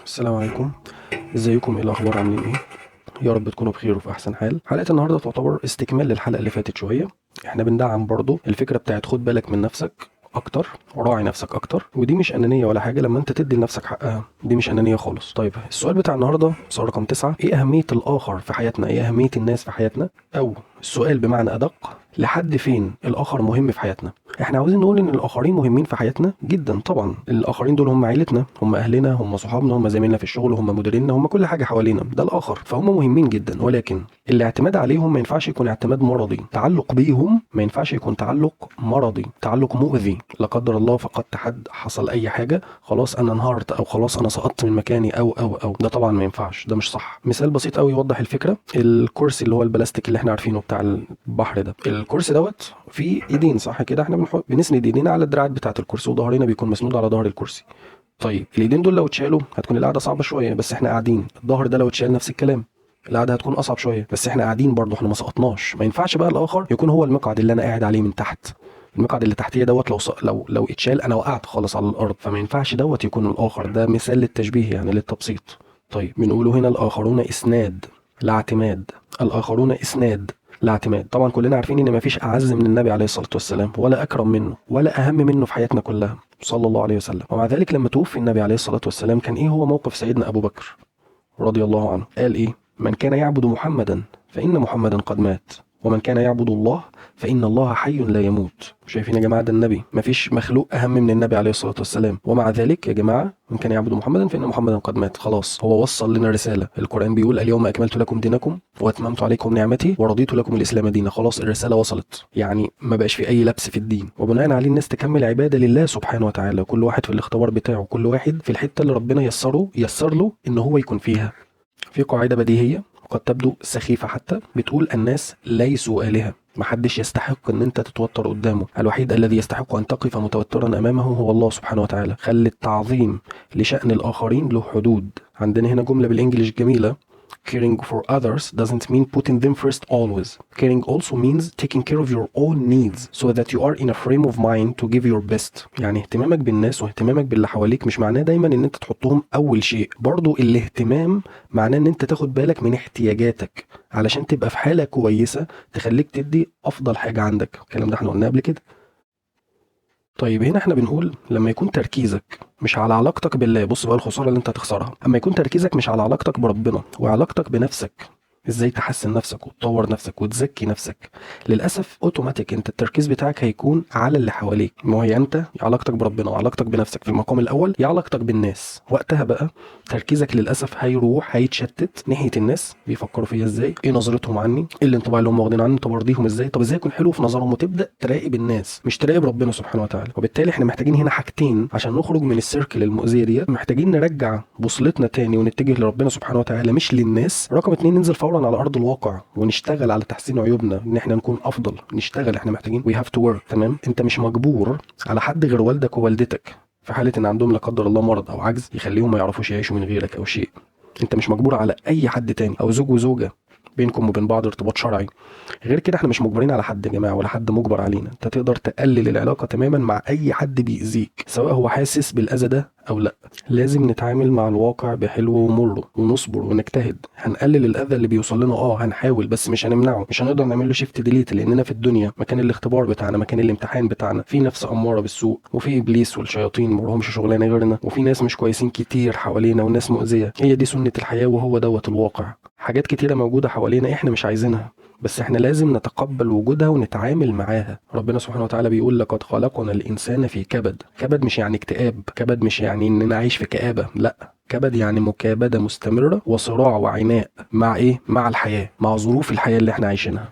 السلام عليكم. ازيكم؟ ايه الاخبار؟ عاملين ايه؟ يا رب تكونوا بخير وفي احسن حال. حلقه النهارده تعتبر استكمال للحلقه اللي فاتت شويه. احنا بندعم برضو الفكره بتاعت خد بالك من نفسك اكتر وراعي نفسك اكتر، ودي مش انانيه ولا حاجه لما انت تدي لنفسك حقها، دي مش انانيه خالص. طيب السؤال بتاع النهارده سؤال رقم 9: ايه اهميه الاخر في حياتنا؟ ايه اهميه الناس في حياتنا؟ او السؤال بمعنى ادق: لحد فين الاخر مهم في حياتنا؟ احنا عاوزين نقول ان الاخرين مهمين في حياتنا جدا طبعا. الاخرين دول هم عيلتنا، هم اهلنا، هم صحابنا، هم زمايلنا في الشغل، هم مديريننا، هم كل حاجه حوالينا، ده الاخر، فهم مهمين جدا. ولكن الاعتماد عليهم ما ينفعش يكون اعتماد مرضي. تعلق بيهم ما ينفعش يكون تعلق مرضي، تعلق مؤذي. لا قدر الله فقدت حد، حصل اي حاجه، خلاص انا انهارت او خلاص انا سقطت من مكاني او ده طبعا ما ينفعش، ده مش صح. مثال بسيط قوي يوضح الفكره: الكرسي اللي هو البلاستيك اللي احنا عارفينه بتاع البحر ده، الكرسي دوت فيه ايدين صح كده؟ احنا بنسند ايدينا على الدراعات بتاعه الكرسي وظهرنا بيكون مسنود على ظهر الكرسي. طيب الايدين دول لو اتشالوا هتكون القعده صعبه شويه، بس احنا قاعدين. الظهر ده لو اتشال نفس الكلام، القعده هتكون اصعب شويه، بس احنا قاعدين برضه، احنا ما سقطناش. ما ينفعش بقى الاخر يكون هو المقعد اللي انا قاعد عليه من تحت. المقعد اللي تحتيه دوت لو اتشال انا وقعت خالص على الارض، فما ينفعش دوت يكون الاخر. ده مثال للتشبيه يعني للتبسيط. طيب بنقوله هنا الاخرون اسناد لا اعتماد. الاخرون اسناد لا اعتماد. طبعا كلنا عارفين ان مفيش اعز من النبي عليه الصلاه والسلام، ولا اكرم منه، ولا اهم منه في حياتنا كلها صلى الله عليه وسلم. ومع ذلك لما توفي النبي عليه الصلاه والسلام كان ايه هو موقف سيدنا ابو بكر رضي الله عنه؟ قال ايه؟ من كان يعبد محمدا فإن محمدا قد مات، ومن كان يعبد الله فإن الله حي لا يموت. شايفين يا جماعة؟ ده النبي، مفيش مخلوق أهم من النبي عليه الصلاة والسلام. ومع ذلك يا جماعة من كان يعبد محمدا فإن محمدا قد مات. خلاص هو وصل لنا رسالة. القرآن بيقول اليوم أكملت لكم دينكم وأتممت عليكم نعمتي ورضيت لكم الإسلام دينا. خلاص الرسالة وصلت، يعني ما بقاش في أي لبس في الدين، وبناء عليه الناس تكمل عبادة لله سبحانه وتعالى، كل واحد في الاختبار بتاعه، كل واحد في الحتة اللي ربنا يسر له إن هو يكون فيها. في قاعدة بديهية قد تبدو سخيفة حتى، بتقول الناس ليسوا آلهة. محدش يستحق ان انت تتوتر قدامه، الوحيد الذي يستحق ان تقف متوترا امامه هو الله سبحانه وتعالى. خلي التعظيم لشأن الاخرين له حدود. عندنا هنا جملة بالانجليش جميلة: caring for others doesn't mean putting them first always. Caring also means taking care of your own needs so that you are in a frame of mind to give your best. يعني اهتمامك بالناس واهتمامك باللي حواليك مش معناه دايما ان انت تحطهم اول شيء. برضو الاهتمام معناه ان انت تاخد بالك من احتياجاتك علشان تبقى في حالة كويسة تخليك تدي افضل حاجة عندك. الكلام ده احنا قلناه قبل كده. طيب هنا احنا بنقول لما يكون تركيزك مش على علاقتك بالله، بص بقى الخسارة اللي انت هتخسرها، اما يكون تركيزك مش على علاقتك بربنا وعلاقتك بنفسك، ازاي تحسن نفسك وتطور نفسك وتزكي نفسك، للاسف اوتوماتيك انت التركيز بتاعك هيكون على اللي حواليك. ما هي انت يا علاقتك بربنا وعلاقتك بنفسك في المقام الاول، يا علاقتك بالناس. وقتها بقى تركيزك للاسف هيروح هيتشتت ناحيه الناس، بيفكروا فيا ازاي، ايه نظرتهم عني، ايه الانطباع اللي هم واخدين عني، طب ارضيهم ازاي، طب ازاي اكون حلو في نظرهم، وتبدا تراقب الناس مش تراقب ربنا سبحانه وتعالى. وبالتالي احنا محتاجين هنا حاجتين عشان نخرج من السيركل المؤذيه ديت. محتاجين نرجع بوصلتنا تاني ونتجه لربنا سبحانه وتعالى مش للناس. رقم اتنين: ننزل فورا على ارض الواقع ونشتغل على تحسين عيوبنا، ان احنا نكون افضل. نشتغل، احنا محتاجين we have to work. تمام؟ انت مش مجبور على حد غير والدك ووالدتك في حاله ان عندهم لا قدر الله مرض او عجز يخليهم ما يعرفوش يعيشوا من غيرك او شيء. انت مش مجبور على اي حد تاني، او زوج وزوجه بينكم وبين بعض ارتباط شرعي. غير كده احنا مش مجبرين على حد يا جماعه، ولا حد مجبر علينا. انت تقدر تقلل العلاقه تماما مع اي حد بيأذيك سواء هو حاسس بالاذى ده او لا. لازم نتعامل مع الواقع بحلو ومره ونصبر ونجتهد. هنقلل الاذى اللي بيوصل لنا، هنحاول، بس مش هنمنعه. مش هنقدر نعمل له شيفت ديليت، لاننا في الدنيا مكان الاختبار بتاعنا، مكان الامتحان بتاعنا. في نفس اماره بالسوء، وفي ابليس والشياطين ما لهمش شغلانه غيرنا، وفي ناس مش كويسين كتير حوالينا وناس مؤذيه. هي دي سنه الحياه وهو دوت الواقع. حاجات كتيره موجوده حوالينا احنا مش عايزينها، بس احنا لازم نتقبل وجودها ونتعامل معاها. ربنا سبحانه وتعالى بيقول لقد خلقنا الانسان في كبد. كبد مش يعني اكتئاب، كبد مش يعني ان انا عايش في كآبة، لا، كبد يعني مكابدة مستمرة وصراع وعناء مع ايه؟ مع الحياة، مع ظروف الحياة اللي احنا عايشينها.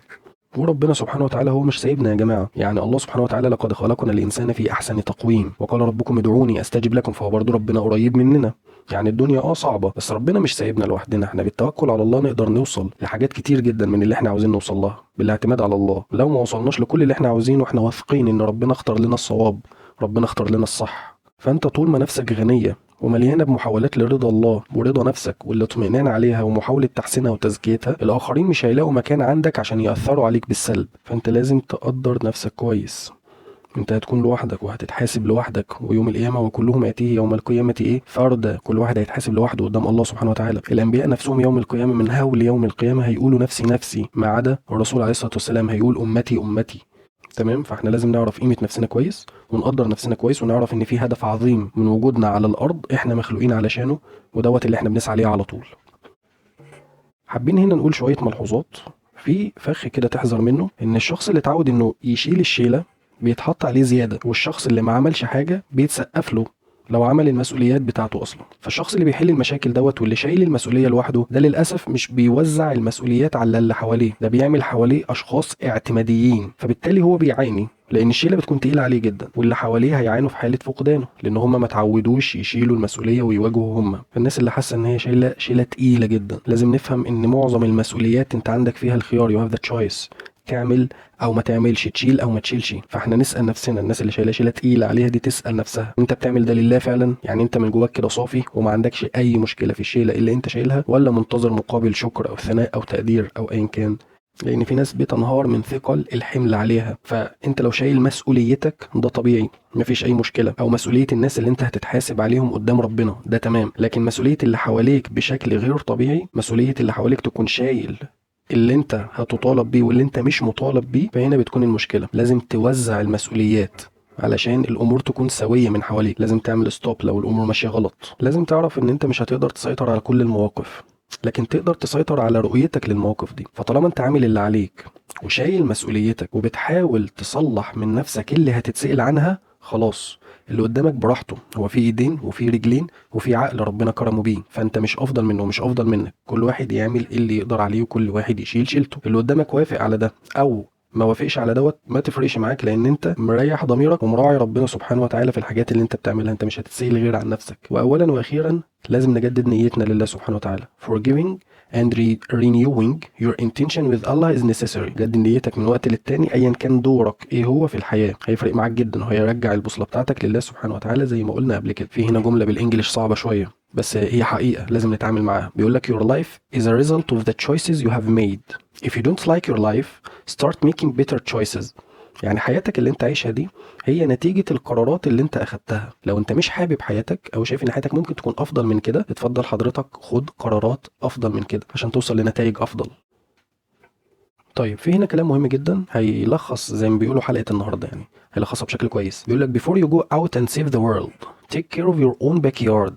وربنا سبحانه وتعالى هو مش سايبنا يا جماعه. يعني الله سبحانه وتعالى لقد خلقنا الانسان في احسن تقويم وقال ربكم ادعوني استجب لكم، فهو برضه ربنا قريب مننا. يعني الدنيا صعبه، بس ربنا مش سايبنا لوحدنا. احنا بالتوكل على الله نقدر نوصل لحاجات كتير جدا من اللي احنا عاوزين نوصل لها بالاعتماد على الله. لو ما وصلناش لكل اللي احنا عاوزينه، احنا واثقين ان ربنا اختار لنا الصواب، ربنا اختار لنا الصح. فانت طول ما نفسك غنيه ومليانه بمحاولات لرضا الله ورضا نفسك والاطمئنان عليها ومحاوله تحسينها وتزكيتها، الاخرين مش هيلاقوا مكان عندك عشان ياثروا عليك بالسلب. فانت لازم تقدر نفسك كويس. انت هتكون لوحدك وهتتحاسب لوحدك، ويوم القيامه وكلهم ياتيه يوم القيامه ايه فردا، كل واحد هيتحاسب لوحده قدام الله سبحانه وتعالى. الانبياء نفسهم يوم القيامه من هول يوم القيامه هيقولوا نفسي نفسي، ما عدا الرسول عليه الصلاه والسلام هيقول امتي امتي. تمام. فاحنا لازم نعرف قيمه نفسنا كويس، ونقدر نفسنا كويس، ونعرف ان في هدف عظيم من وجودنا على الارض احنا مخلوقين علشانه، ودوت اللي احنا بنسعى ليه على طول. حابين هنا نقول شويه ملحوظات في فخ كده تحذر منه، ان الشخص اللي اتعود انه يشيل الشيله بيتحط عليه زياده، والشخص اللي ما عملش حاجه بيتسقف له لو عمل المسؤوليات بتاعته اصلا. فالشخص اللي بيحل المشاكل دوت واللي شايل المسؤوليه لوحده ده للاسف مش بيوزع المسؤوليات على اللي حواليه، ده بيعمل حواليه اشخاص اعتماديين، فبالتالي هو بيعاني لان الشيله بتكون تقيله عليه جدا، واللي حواليه هيعانوا في حاله فقدانه لان هم ما تعودوش يشيلوا المسؤوليه ويواجهوا هم. فالناس اللي حاسه ان هي شيله تقيله جدا، لازم نفهم ان معظم المسؤوليات انت عندك فيها الخيار، يو هاف ذا تشويس، تعمل او ما تعملش، تشيل او ما تشيلش. فاحنا نسال نفسنا، الناس اللي شيله تقيله عليها دي تسال نفسها انت بتعمل ده لله فعلا؟ يعني انت من جواك كده صافي وما عندكش اي مشكله في الشيله اللي انت شايلها، ولا منتظر مقابل شكر او ثناء او تقدير او ايا كان؟ لان في ناس بتنهار من ثقل الحمل عليها. فانت لو شايل مسؤوليتك ده طبيعي، مفيش اي مشكله، او مسؤوليه الناس اللي انت هتتحاسب عليهم قدام ربنا ده تمام. لكن مسؤوليه اللي حواليك بشكل غير طبيعي، مسؤوليه اللي حواليك تكون شايل اللي انت هتطالب بيه واللي انت مش مطالب بيه، فهنا بتكون المشكله. لازم توزع المسؤوليات علشان الامور تكون سويه من حواليك. لازم تعمل ستوب لو الامور ماشيه غلط. لازم تعرف ان انت مش هتقدر تسيطر على كل المواقف، لكن تقدر تسيطر على رؤيتك للمواقف دي. فطالما انت عامل اللي عليك وشايل مسؤوليتك وبتحاول تصلح من نفسك اللي هتتسأل عنها، خلاص اللي قدامك براحته، هو في ايدين وفي رجلين وفي عقل ربنا كرمه بيه، فانت مش افضل منه ومش افضل منك. كل واحد يعمل اللي يقدر عليه، وكل واحد يشيل شيلته. اللي قدامك وافق على ده او ما وافقش على دوت ما تفرقش معاك، لان انت مريح ضميرك ومراعي ربنا سبحانه وتعالى في الحاجات اللي انت بتعملها. انت مش هتتسأل غير عن نفسك. واولا واخيرا لازم نجدد نيتنا لله سبحانه وتعالى. forgiving and renewing your intention with Allah is necessary. جدد نيتك من وقت للتاني ايا كان دورك ايه هو في الحياه، هيفرق معاك جدا وهيرجع البوصله بتاعتك لله سبحانه وتعالى زي ما قلنا قبل كده. في هنا جمله بالانجلش صعبه شويه بس هي حقيقه لازم نتعامل معاها. بيقول لك your life is a result of the choices you have made. if you don't like your life start making better choices. يعني حياتك اللي انت عايشها دي هي نتيجة القرارات اللي انت اخدتها. لو انت مش حابب حياتك او شايف ان حياتك ممكن تكون افضل من كده، اتفضل حضرتك خد قرارات افضل من كده عشان توصل لنتائج افضل. طيب في هنا كلام مهم جدا هيلخص زي ما بيقولوا حلقة النهاردة، يعني هيلخصها بشكل كويس. بيقول لك before you go out and save the world take care of your own backyard.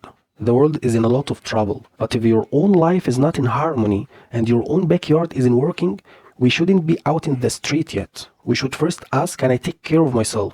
The world is in a lot of trouble, but if your own life is not in harmony and your own backyard isn't working, we shouldn't be out in the street yet. We should first ask, can I take care of myself?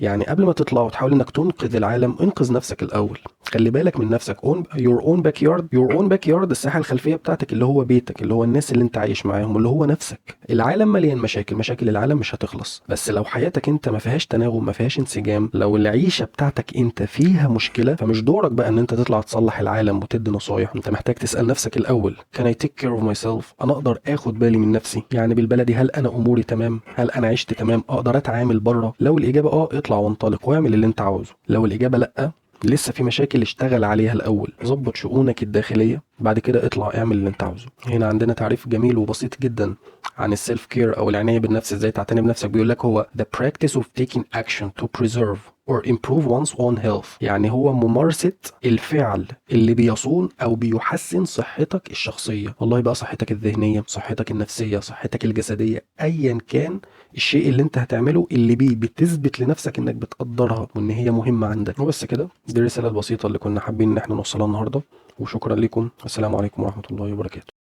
يعني قبل ما تطلع وتحاول انك تنقذ العالم، انقذ نفسك الاول. خلي بالك من نفسك. your own backyard. your own backyard الساحه الخلفيه بتاعتك اللي هو بيتك، اللي هو الناس اللي انت عايش معاهم، اللي هو نفسك. العالم مليان مشاكل، مشاكل العالم مش هتخلص، بس لو حياتك انت ما فيهاش تناغم، ما فيهاش انسجام، لو العيشه بتاعتك انت فيها مشكله، فمش دورك بقى ان انت تطلع تصلح العالم وتدي نصايح. انت محتاج تسال نفسك الاول can I take care of myself. انا اقدر اخد بالي من نفسي؟ يعني بالبلدي هل انا اموري تمام؟ هل انا عشت تمام؟ اقدر اتعامل بره؟ لو الاجابه اطلع وانطلق واعمل اللي انت عاوزه. لو الاجابه لا، لسه في مشاكل اشتغل عليها الاول، ظبط شؤونك الداخليه، بعد كده اطلع اعمل اللي انت عاوزه. هنا عندنا تعريف جميل وبسيط جدا عن السيلف كير او العنايه بالنفس، ازاي تعتني بنفسك. بيقول لك هو the practice of taking action to preserve or improve one's own health. يعني هو ممارسه الفعل اللي بيصون او بيحسن صحتك الشخصيه، والله بقى صحتك الذهنيه، صحتك النفسيه، صحتك الجسديه، ايا كان الشيء اللي انت هتعمله اللي بيه بتثبت لنفسك انك بتقدرها وان هي مهمه عندك. وبس كده، دي الرساله البسيطه اللي كنا حابين ان احنا نوصلها النهارده، وشكرا لكم. السلام عليكم ورحمه الله وبركاته.